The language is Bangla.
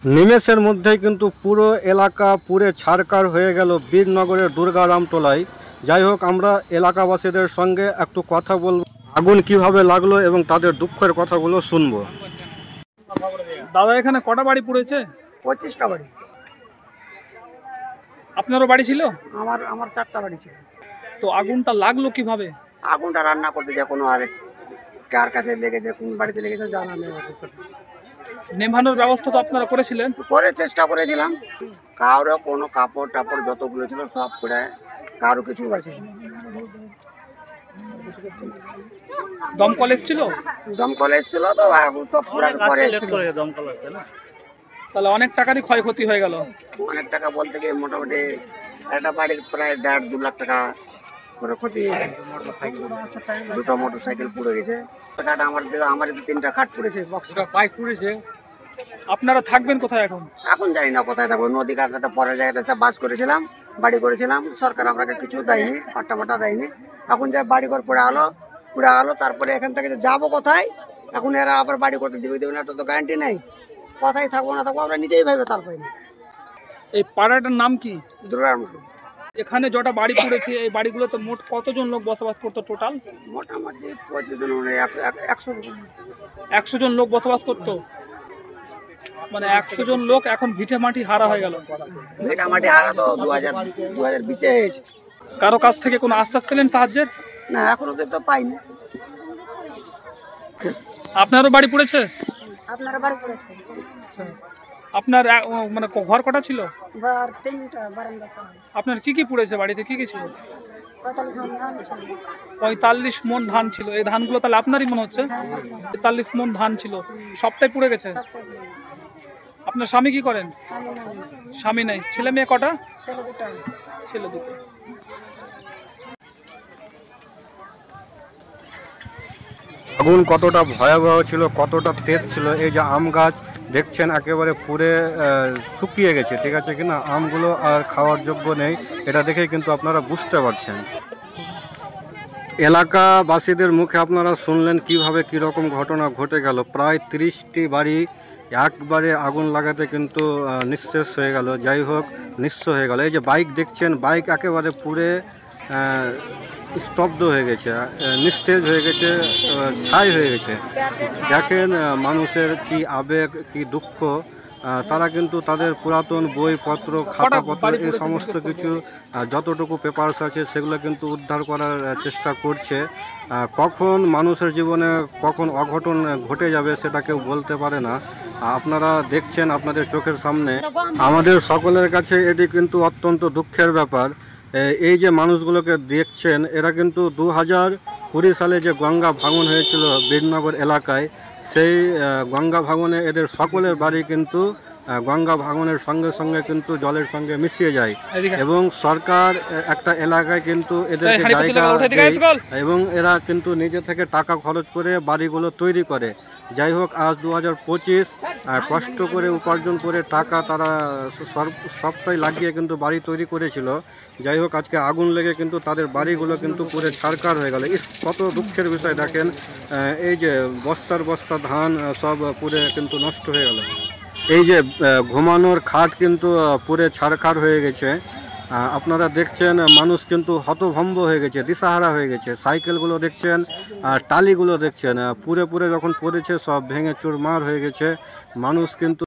নিমেষের মধ্যেই কিন্তু পুরো এলাকা পুরে ছারকার হয়ে গেল বীরনগরের দুর্গারামটোলায়। যাই হোক, আমরা এলাকাবাসীদের সঙ্গে একটু কথা বলবো, আগুন কিভাবে লাগলো এবং তাদের দুঃখের কথাগুলো শুনবো। দাদা, এখানে কটা বাড়ি পুড়েছে? 25টা বাড়ি। আপনারও বাড়ি ছিল? আমার 4টা বাড়ি ছিল। তো আগুনটা লাগলো কিভাবে? আগুনটা রান্না করতে যে কোনো আর কার কাছে লেগেছে, কোন বাড়িতে লেগেছে জানা নেই। নেভানোর ব্যবস্থা তো আপনারা করেছিলেন? করে চেষ্টা করেছিলাম, কারো কোনো কাপড় টাপড় যতগুলো ছিল সব করে, কারো কিছু আছে। দমকল এসেছিল? দমকল এসেছিল তো সব পুরো পরে এসেছিল। তাহলে অনেক টাকারই ক্ষয়ক্ষতি হয়ে গেল। অনেক টাকা বলতে গিয়ে মোটামুটি একটা বাড়ির প্রায় 1.5-2 লাখ টাকা করে ক্ষতি হয়েছে। দুটো মোটরসাইকেল পুড়ে গেছে। আমার 3টা খাট পুড়েছে, বক্সটা পাইপ পুড়েছে। আপনারা থাকবেন কোথায় এখন? এখন জানি না কোথায় থাকবো। নদী কাটাতে পরের জায়গাতে সব বাস করেছিলাম, বাড়ি করেছিলাম। সরকার আমাকে কিছু দেয়নি, পাট্টা মাটা দেয়নি। এখন যা বাড়ি ঘর পড়ে আলো, তারপরে এখান থেকে যাবো কোথায়? এখন এরা আবার বাড়ি করতে দেবে না, তো গ্যারান্টি নেই। কোথায় থাকবো না থাকবো আমরা নিজেই ভাবে তার পাইনি। এই পাড়াটার নাম কি? দুর্গারামটোলা। এখানে যটা বাড়ি পুড়েছে, এই বাড়িগুলোতে মোট কতজন লোক বসবাস করতো টোটাল? মোটামুটি 100 জন লোক বসবাস করতো। মানে 100 জন লোক এখন ভিটে মাটি হারা হয়ে গেল। ভিটা মাটি হারা তো 2020-এ হয়েছে। কারো কাছ থেকে কোনো আশ্বাস পেলেন সাহায্যের? না, এখনো তো পাইনি। আপনারও বাড়ি পুড়েছে? আপনার বাড়ি পড়েছে? আপনার মানে ঘর কটা ছিল? ঘর 3টা, বারান্দা সহ। আপনার কি কি পুড়েছে? বাড়িতে কি কি ছিল? 45 মণ ধান ছিল। 45 মণ ধান ছিল। এই ধানগুলো তাহলে আপনারই মনে হচ্ছে? 45 মণ ধান ছিল, সবটাই পুড়ে গেছে। আপনার স্বামী কি করেন? স্বামী নাই। ছেলে মেয়ে কটা? ছেলে 2টা। ছেলে 2টো। আগুন কতটা ভয়াবহ ছিল, কতটা তেজ ছিল। এই যে আম গাছ দেখছেন একেবারে পুড়ে শুকিয়ে গেছে, ঠিক আছে কিনা, আমগুলো আর খাওয়ার যোগ্য নেই। এটা দেখে কিন্তু আপনারা বুঝতে পারছেন। এলাকাবাসীদের মুখে আপনারা শুনলেন কিভাবে কীরকম ঘটনা ঘটে গেল। প্রায় 30টি বাড়ি একবারে আগুন লাগাতে কিন্তু নিঃশেষ হয়ে গেল। যাই হোক, নিঃস্ব হয়ে গেল। এই যে বাইক দেখছেন, বাইক একেবারে পুড়ে স্তব্ধ হয়ে গেছে, নিস্তেজ হয়ে গেছে, ছাই হয়ে গেছে। দেখেন মানুষের কি আবেগ, কি দুঃখ। তারা কিন্তু তাদের পুরাতন বইপত্র, খাতাপত্র, এই সমস্ত কিছু যতটুকু পেপারস আছে সেগুলো কিন্তু উদ্ধার করার চেষ্টা করছে। কখন মানুষের জীবনে কখন অঘটন ঘটে যাবে সেটা কেউ বলতে পারে না। আপনারা দেখছেন আপনাদের চোখের সামনে। আমাদের সকলের কাছে এটি কিন্তু অত্যন্ত দুঃখের ব্যাপার। এই যে মানুষগুলোকে দেখছেন, এরা কিন্তু 2020 সালে যে গঙ্গা ভাঙন হয়েছিল বীরনগর এলাকায়, সেই গঙ্গা ভাঙনে এদের সকলের বাড়ি কিন্তু গঙ্গা ভাঙনের সঙ্গে সঙ্গে কিন্তু জলের সঙ্গে মিশিয়ে যায়। এবং সরকার একটা এলাকায় কিন্তু এদেরকে জায়গা দেয় এবং এরা কিন্তু নিজে থেকে টাকা খরচ করে বাড়িগুলো তৈরি করে। যাই হোক, আজ 2025 কষ্ট করে উপার্জন করে টাকা তারা সবটাই লাগিয়ে কিন্তু বাড়ি তৈরি করেছিল। যাই হোক, আজকে আগুন লেগে কিন্তু তাদের বাড়িগুলো কিন্তু পুরো ছারকার হয়ে গেল। কত দুঃখের বিষয় দেখেন। এই যে বস্তার বস্তা ধান সব পুরে কিন্তু নষ্ট হয়ে গেল। এই যে ঘুমানোর খাট কিন্তু পুরে ছারখার হয়ে গেছে। আপনারা দেখছেন মানুষ কিন্তু হতভম্ব হয়ে গেছে, দিশাহারা হয়ে গেছে। সাইকেলগুলো দেখছেন, টালিগুলো দেখছেন, পুরে পুরে যখন পড়েছে সব ভেঙে চুরমার হয়ে গেছে। মানুষ কিন্তু